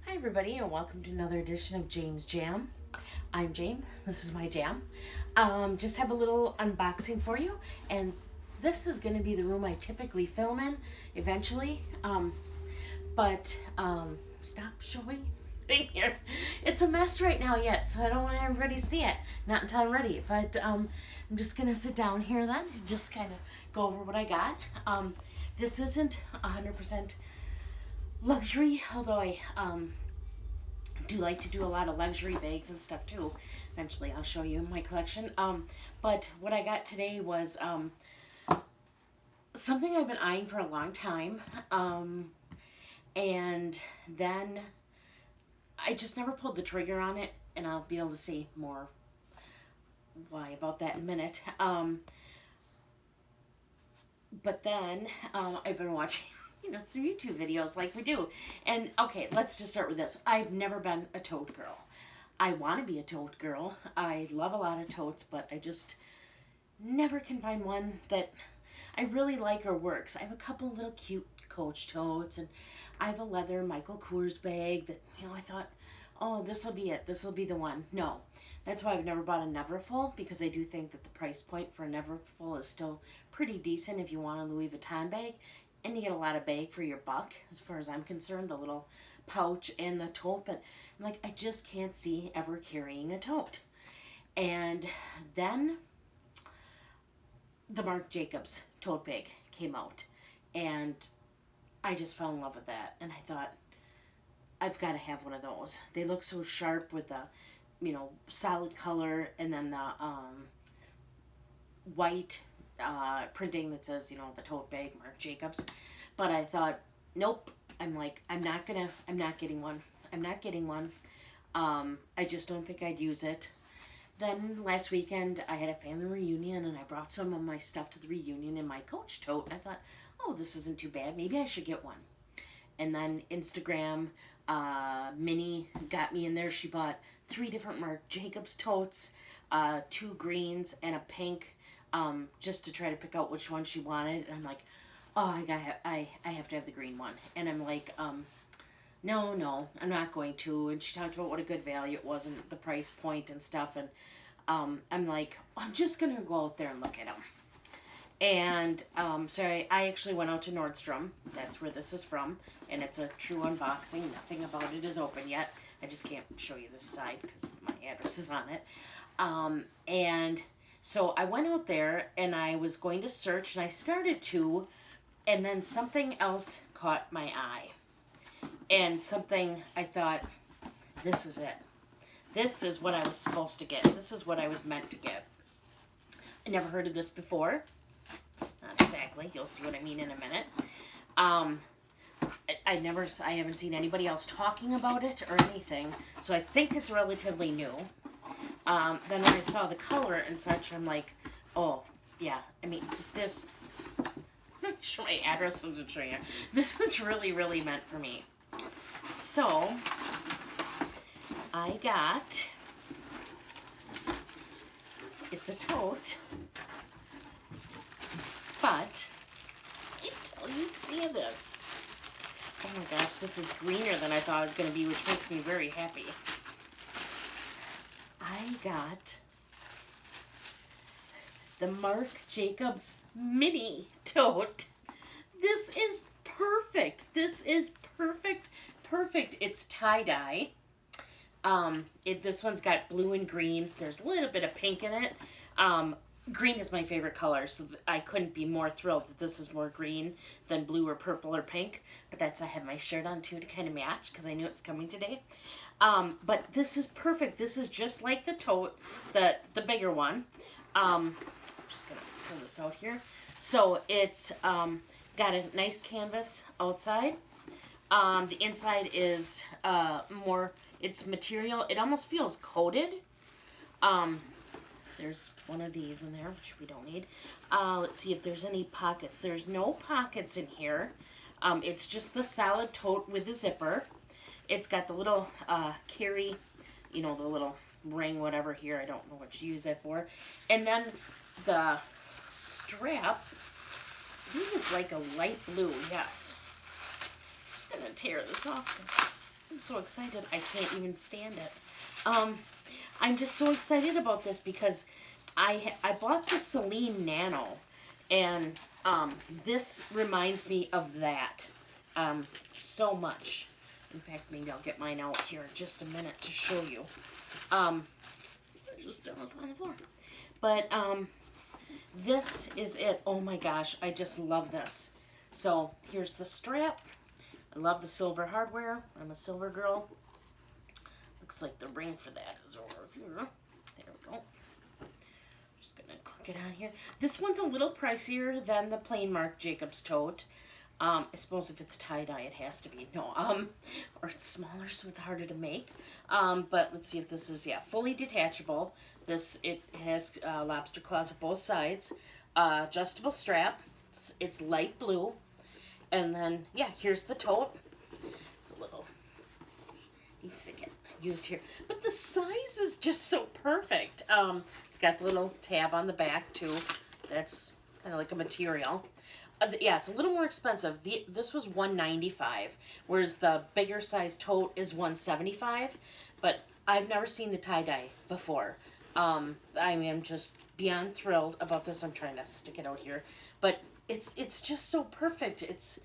Hi everybody and welcome to another edition of James Jam. I'm Jam. This is my jam. Just have a little unboxing for you, and this is going to be the room I typically film in eventually. But stop showing everything here. It's a mess right now yet, so I don't want everybody to see it. Not until I'm ready. But I'm just going to sit down here then and just kind of go over what I got. This isn't 100% luxury, although I do like to do a lot of luxury bags and stuff too. Eventually I'll show you my collection. But what I got today was something I've been eyeing for a long time. And then I just never pulled the trigger on it, and I'll be able to say more why about that in a minute. But then I've been watching some YouTube videos like we do. And okay, let's just start with this. I've never been a tote girl. I want to be a tote girl. I love a lot of totes, but I just never can find one that I really like or works. I have a couple little cute Coach totes, and I have a leather Michael Kors bag that, I thought, oh, this will be it. This will be the one. No. That's why I've never bought a Neverfull, because I do think that the price point for a Neverfull is still pretty decent if you want a Louis Vuitton bag. And you get a lot of bag for your buck, as far as I'm concerned, the little pouch and the tote. But I'm like, I just can't see ever carrying a tote. And then the Marc Jacobs tote bag came out. And I just fell in love with that. And I thought, I've got to have one of those. They look so sharp with the, solid color, and then the white printing that says, the tote bag, Marc Jacobs. But I thought, nope. I'm not getting one. I'm not getting one. I just don't think I'd use it. Then last weekend, I had a family reunion, and I brought some of my stuff to the reunion in my Coach tote. And I thought, oh, this isn't too bad. Maybe I should get one. And then Instagram, Minnie got me in there. She bought 3 different Marc Jacobs totes, 2 greens, and a pink, just to try to pick out which one she wanted. And I'm like, oh, I have to have the green one. And I'm like, no, I'm not going to. And she talked about what a good value it was and the price point and stuff. And I'm like, I'm just going to go out there and look at them. And so I actually went out to Nordstrom. That's where this is from. And it's a true unboxing. Nothing about it is open yet. I just can't show you this side because my address is on it. And so I went out there and I was going to search, and I started to, and then something else caught my eye. And something I thought, this is it. This is what I was supposed to get. This is what I was meant to get. I never heard of this before. Not exactly. You'll see what I mean in a minute. I haven't seen anybody else talking about it or anything, so I think it's relatively new. Then when I saw the color and such, I'm like, oh, yeah. I mean, this, show my address isn't showing you. This was really, really meant for me. So, I got, it's a tote, but, until you see this. Oh my gosh, this is greener than I thought it was going to be, which makes me very happy. I got the Marc Jacobs mini-tote. This is perfect. This is perfect. It's tie-dye. This one's got blue and green. There's a little bit of pink in it. Green is my favorite color, so I couldn't be more thrilled that this is more green than blue or purple or pink. But I have my shirt on too to kind of match because I knew it's coming today. But this is perfect. This is just like the tote, the bigger one. I'm just going to pull this out here. So it's got a nice canvas outside. The inside is it's material. It almost feels coated. There's one of these in there, which we don't need. Let's see if there's any pockets. There's no pockets in here. It's just the solid tote with the zipper. It's got the little carry, the little ring, whatever here. I don't know what you use that for. And then the strap, I think it's like a light blue, yes. I'm just going to tear this off. I'm so excited. I can't even stand it. I'm just so excited about this because I bought the Celine Nano, and this reminds me of that so much. In fact, maybe I'll get mine out here in just a minute to show you. Just throw this on the floor. But this is it. Oh my gosh, I just love this. So here's the strap. I love the silver hardware. I'm a silver girl. Looks like the ring for that is over here. There we go. Just gonna click it on here. This one's a little pricier than the plain Marc Jacobs tote. I suppose if it's tie-dye, it has to be. No, or it's smaller, so it's harder to make. But let's see if this is, yeah, fully detachable. It has lobster claws at both sides. Adjustable strap. It's light blue. And then, yeah, here's the tote. It's a little used here. But the size is just so perfect. It's got the little tab on the back, too. That's kind of like a material. Yeah, it's a little more expensive. This was $195, whereas the bigger size tote is $175. But I've never seen the tie-dye before. I am just beyond thrilled about this. I'm trying to stick it out here, but it's just so perfect. It's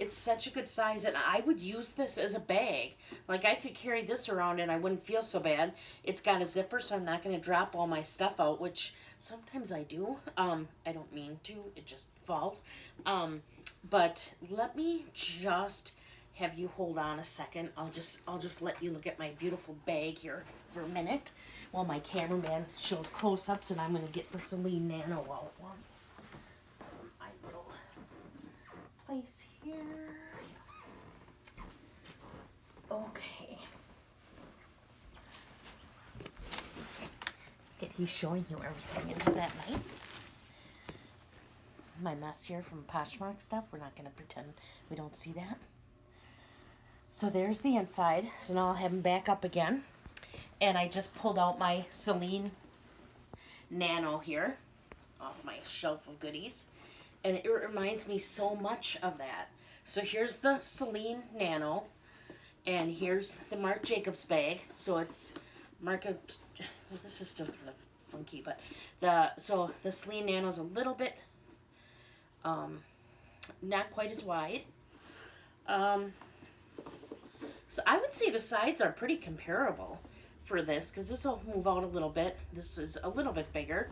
such a good size, and I would use this as a bag. Like, I could carry this around and I wouldn't feel so bad. It's got a zipper, so I'm not going to drop all my stuff out, which sometimes I do. I don't mean to. It just falls. But let me just have you hold on a second. I'll just let you look at my beautiful bag here for a minute while my cameraman shows close-ups, and I'm going to get the Celine Nano all at once. My little place here. Okay. Look at, he's showing you everything. Isn't that nice? My mess here from Poshmark stuff. We're not going to pretend we don't see that. So there's the inside. So now I'll have him back up again. And I just pulled out my Celine Nano here off my shelf of goodies. And it reminds me so much of that. So here's the Celine Nano. And here's the Marc Jacobs bag. So it's this is still kind of funky, but the Celine Nano is a little bit not quite as wide. So I would say the sides are pretty comparable for this, because this will move out a little bit. This is a little bit bigger.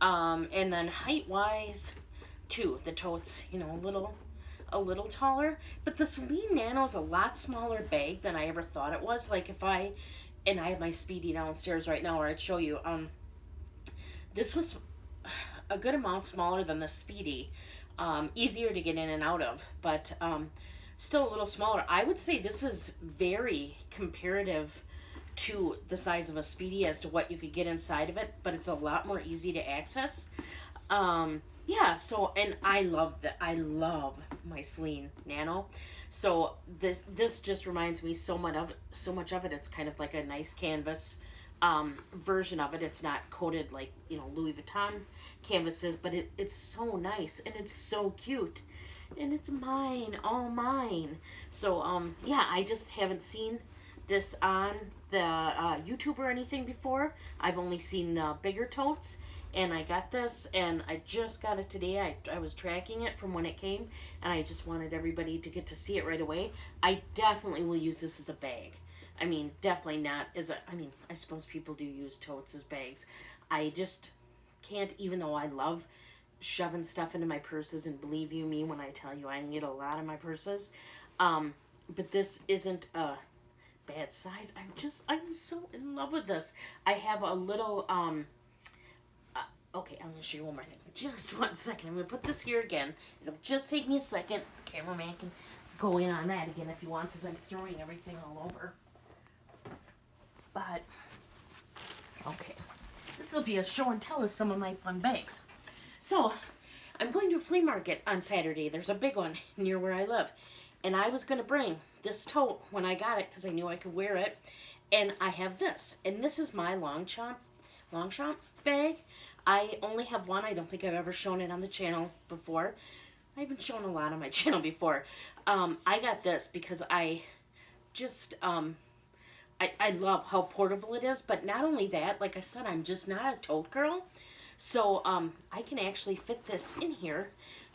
And then height-wise, too, the tote's, a little taller. But the Celine Nano is a lot smaller bag than I ever thought it was. Like, and I have my Speedy downstairs right now where I'd show you. This was a good amount smaller than the Speedy. Easier to get in and out of, but still a little smaller. I would say this is very comparative to the size of a Speedy as to what you could get inside of it, but it's a lot more easy to access. Yeah, so, and I love my Celine Nano. So this just reminds me so much of it. It's kind of like a nice canvas version of it. It's not coated like, Louis Vuitton canvases, but it's so nice and it's so cute. And it's mine, all mine. So, yeah, I just haven't seen this on the YouTube or anything before. I've only seen the bigger totes, and I got this, and I just got it today. I was tracking it from when it came, and I just wanted everybody to get to see it right away. I definitely will use this as a bag. I mean, definitely not as I suppose people do use totes as bags. I just can't, even though I love shoving stuff into my purses, and believe you me when I tell you I can get a lot in my purses, but this isn't a bad size. I'm so in love with this. I have a little okay, I'm gonna show you one more thing. Just 1 second. I'm gonna put this here again. It'll just take me a second. Cameraman can go in on that again if he wants, as I'm throwing everything all over. But okay, this will be a show and tell of some of my fun bags. So, I'm going to a flea market on Saturday. There's a big one near where I live. And I was going to bring this tote when I got it because I knew I could wear it. And I have this. And this is my Longchamp bag. I only have one. I don't think I've ever shown it on the channel before. I've been shown a lot on my channel before. I got this because I just I love how portable it is, but not only that, like I said, I'm just not a tote girl. So I can actually fit this in here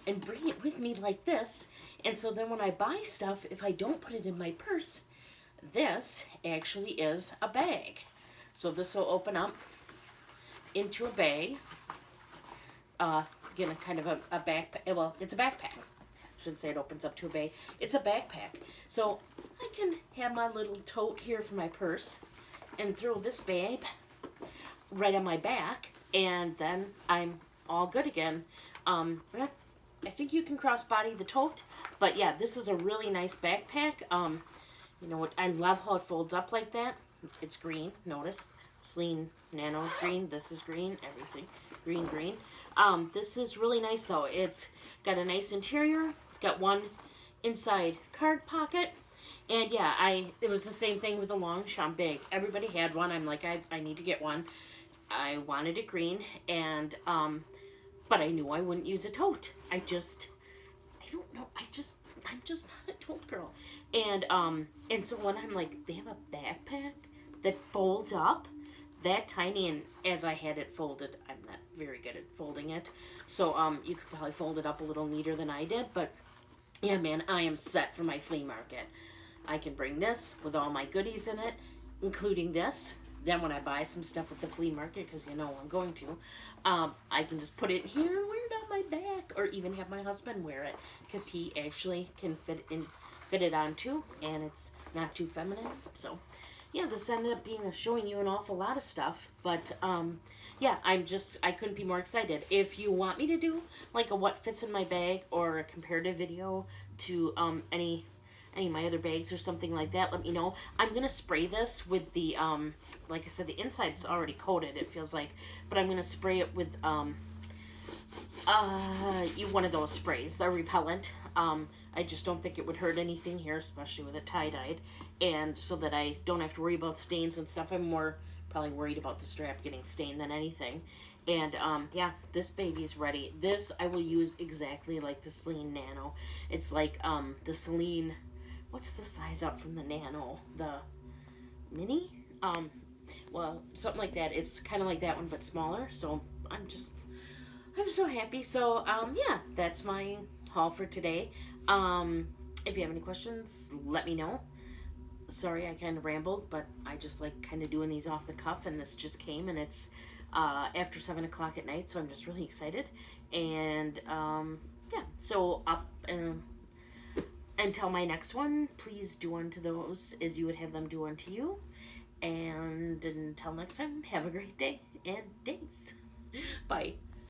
and bring it with me like this. And so then when I buy stuff, if I don't put it in my purse, this actually is a bag. So this will open up into a bag. Again, a kind of a backpack. Well, it's a backpack. Shouldn't say it opens up to a bag. It's a backpack. So I can have my little tote here for my purse and throw this babe right on my back, and then I'm all good again. I think you can crossbody the tote, but yeah, this is a really nice backpack. You know what? I love how it folds up like that. It's green. Notice, Celine Nano is green. This is green. Everything green, green. This is really nice though. It's got a nice interior. It's got one inside card pocket. And yeah, it was the same thing with the Longchamp bag. Everybody had one. I'm like, I need to get one. I wanted it green, and but I knew I wouldn't use a tote. I don't know. I'm just not a tote girl. And so when I'm like, they have a backpack that folds up that tiny, and as I had it folded, I'm not very good at folding it. So you could probably fold it up a little neater than I did, but yeah, man, I am set for my flea market. I can bring this with all my goodies in it, including this. Then when I buy some stuff at the flea market, because you know I'm going to, I can just put it in here, wear it on my back, or even have my husband wear it, because he actually can fit it on too, and it's not too feminine. So yeah, this ended up being showing you an awful lot of stuff, but yeah, I couldn't be more excited. If you want me to do like a what fits in my bag or a comparative video to any of my other bags or something like that, let me know. I'm gonna spray this with the like I said, the inside's already coated, it feels like, but I'm gonna spray it with one of those sprays, the repellent. I just don't think it would hurt anything here, especially with it tie-dyed, and so that I don't have to worry about stains and stuff. I'm more probably worried about the strap getting stained than anything. And yeah, this baby's ready. This I will use exactly like the Celine Nano. It's like the Celine, what's the size up from the Nano? The Mini? Well, something like that. It's kind of like that one, but smaller. So I'm so happy. So yeah, that's my haul for today. If you have any questions, let me know. Sorry, I kind of rambled, but I just like kind of doing these off the cuff, and this just came, and it's after 7 o'clock at night, so I'm just really excited. And yeah, so up until my next one, please do unto those as you would have them do unto you. And until next time, have a great day and days. Bye.